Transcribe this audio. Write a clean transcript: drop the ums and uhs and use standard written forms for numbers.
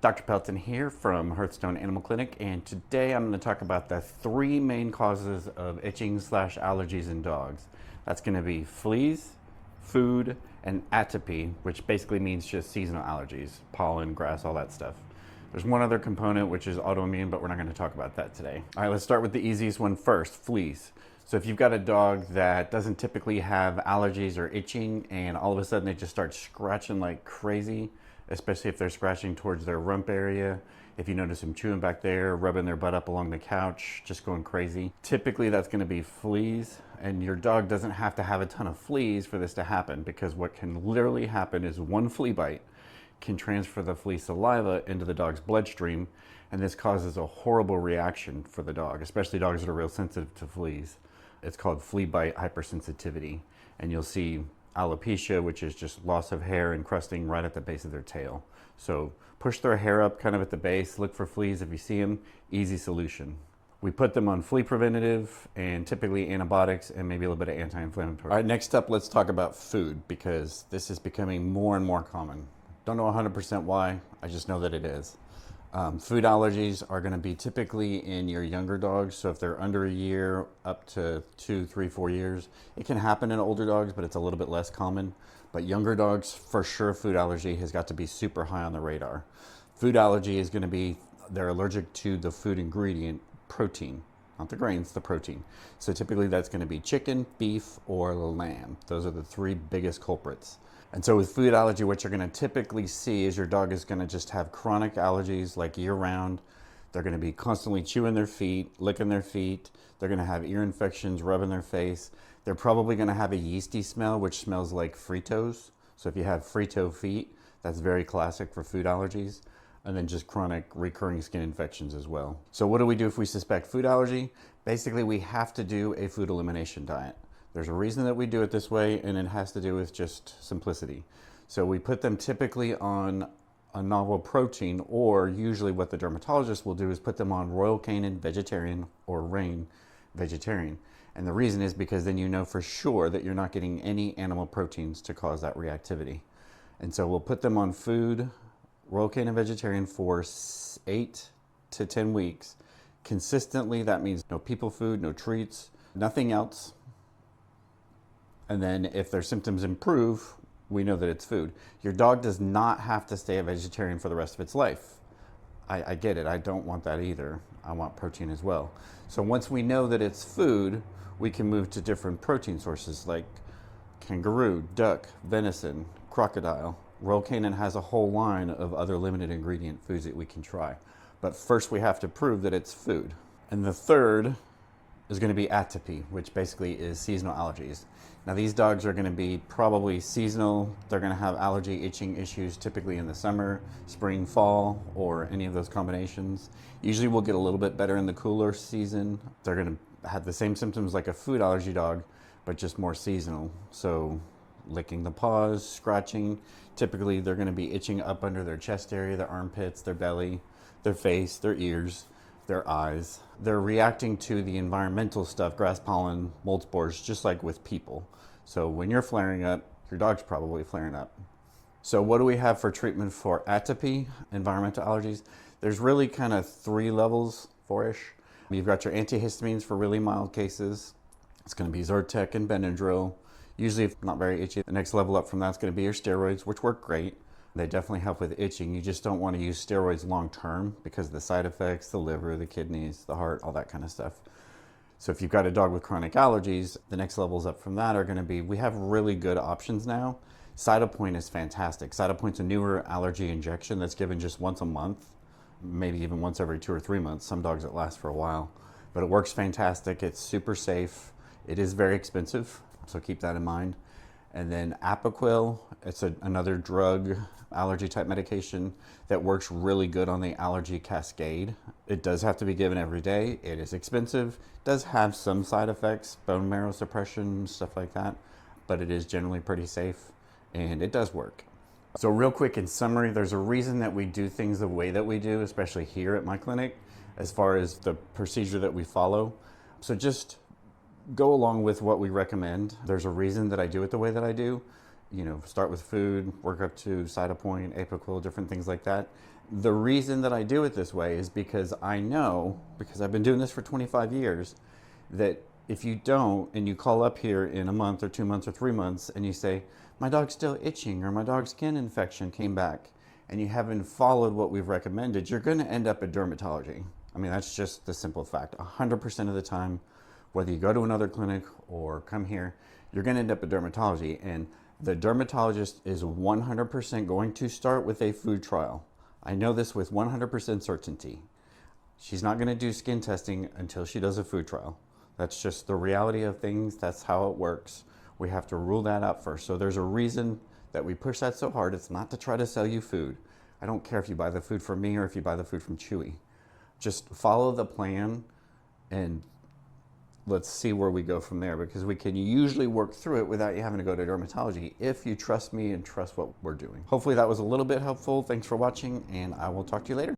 Dr. Pelton here from Hearthstone Animal Clinic, and today I'm going to talk about the three main causes of itching / allergies in dogs. That's going to be fleas, food, and atopy, which basically means just seasonal allergies, pollen, grass, all that stuff. There's one other component, which is autoimmune, but we're not going to talk about that today. All right, let's start with the easiest one first, fleas. So if you've got a dog that doesn't typically have allergies or itching, and all of a sudden they just start scratching like crazy, especially if they're scratching towards their rump area, if you notice them chewing back there, rubbing their butt up along the couch, just going crazy, typically that's going to be fleas. And your dog doesn't have to have a ton of fleas for this to happen, because what can literally happen is one flea bite can transfer the flea saliva into the dog's bloodstream, and this causes a horrible reaction for the dog, especially dogs that are real sensitive to fleas. It's called flea bite hypersensitivity, and you'll see alopecia, which is just loss of hair and crusting right at the base of their tail. So push their hair up kind of at the base, look for fleas if you see them, easy solution. We put them on flea preventative and typically antibiotics and maybe a little bit of anti-inflammatory. All right, next up, let's talk about food, because this is becoming more and more common. Don't know 100% why, I just know that it is. Food allergies are going to be typically in your younger dogs. So if they're under a year up to 2, 3, 4 years, it can happen in older dogs, but it's a little bit less common. But younger dogs, for sure, food allergy has got to be super high on the radar. Food allergy is going to be, they're allergic to the food ingredient protein, not the grains, the protein. So typically that's going to be chicken, beef, or lamb. Those are the three biggest culprits. And so with food allergy, what you're going to typically see is your dog is going to just have chronic allergies like year round. They're going to be constantly chewing their feet, licking their feet. They're going to have ear infections, rubbing their face. They're probably going to have a yeasty smell, which smells like Fritos. So if you have Frito feet, that's very classic for food allergies. And then just chronic recurring skin infections as well. So what do we do if we suspect food allergy? Basically, we have to do a food elimination diet. There's a reason that we do it this way, and it has to do with just simplicity. So we put them typically on a novel protein, or usually what the dermatologist will do is put them on Royal Canin vegetarian or Reign vegetarian. And the reason is because then you know for sure that you're not getting any animal proteins to cause that reactivity. And so we'll put them on food, Royal Canin vegetarian, for 8 to 10 weeks. Consistently, that means no people food, no treats, nothing else. And then if their symptoms improve, we know that it's food. Your dog does not have to stay a vegetarian for the rest of its life. I get it. I don't want that either. I want protein as well. So once we know that it's food, we can move to different protein sources like kangaroo, duck, venison, crocodile. Royal Canin has a whole line of other limited ingredient foods that we can try. But first we have to prove that it's food. And the third is going to be atopy, which basically is seasonal allergies. Now these dogs are going to be probably seasonal. They're going to have allergy itching issues typically in the summer, spring, fall, or any of those combinations. Usually we'll get a little bit better in the cooler season. They're going to have the same symptoms like a food allergy dog, but just more seasonal. So licking the paws, scratching. Typically they're going to be itching up under their chest area, their armpits, their belly, their face, their ears, their eyes. They're reacting to the environmental stuff, grass, pollen, mold spores, just like with people. So when you're flaring up, your dog's probably flaring up. So what do we have for treatment for atopy, environmental allergies? There's really kind of 3 levels, 4-ish. You've got your antihistamines for really mild cases. It's going to be Zyrtec and Benadryl. Usually, if not very itchy, the next level up from that's going to be your steroids, which work great. They definitely help with itching. You just don't want to use steroids long term because of the side effects, the liver, the kidneys, the heart, all that kind of stuff. So if you've got a dog with chronic allergies, the next levels up from that are going to be, we have really good options now. Cytopoint is fantastic. Cytopoint's a newer allergy injection that's given just once a month, maybe even once every 2 or 3 months. Some dogs it lasts for a while, but it works fantastic. It's super safe. It is very expensive, so keep that in mind. And then Apoquel, it's another drug allergy type medication that works really good on the allergy cascade. It does have to be given every day. It is expensive, does have some side effects, bone marrow suppression, stuff like that, but it is generally pretty safe and it does work. So real quick in summary, there's a reason that we do things the way that we do, especially here at my clinic, as far as the procedure that we follow. So just go along with what we recommend. There's a reason that I do it the way that I do. You know, start with food, work up to Cytopoint, Apoquel, different things like that. The reason that I do it this way is because I know, because I've been doing this for 25 years, that if you don't and you call up here in a month or 2 months or 3 months and you say, my dog's still itching or my dog's skin infection came back, and you haven't followed what we've recommended, you're going to end up at dermatology. I mean, that's just the simple fact. 100% of the time, whether you go to another clinic or come here, you're going to end up at dermatology. And the dermatologist is 100% going to start with a food trial. I know this with 100% certainty. She's not going to do skin testing until she does a food trial. That's just the reality of things. That's how it works. We have to rule that out first. So there's a reason that we push that so hard. It's not to try to sell you food. I don't care if you buy the food from me or if you buy the food from Chewy. Just follow the plan and let's see where we go from there, because we can usually work through it without you having to go to dermatology if you trust me and trust what we're doing. Hopefully that was a little bit helpful. Thanks for watching, and I will talk to you later.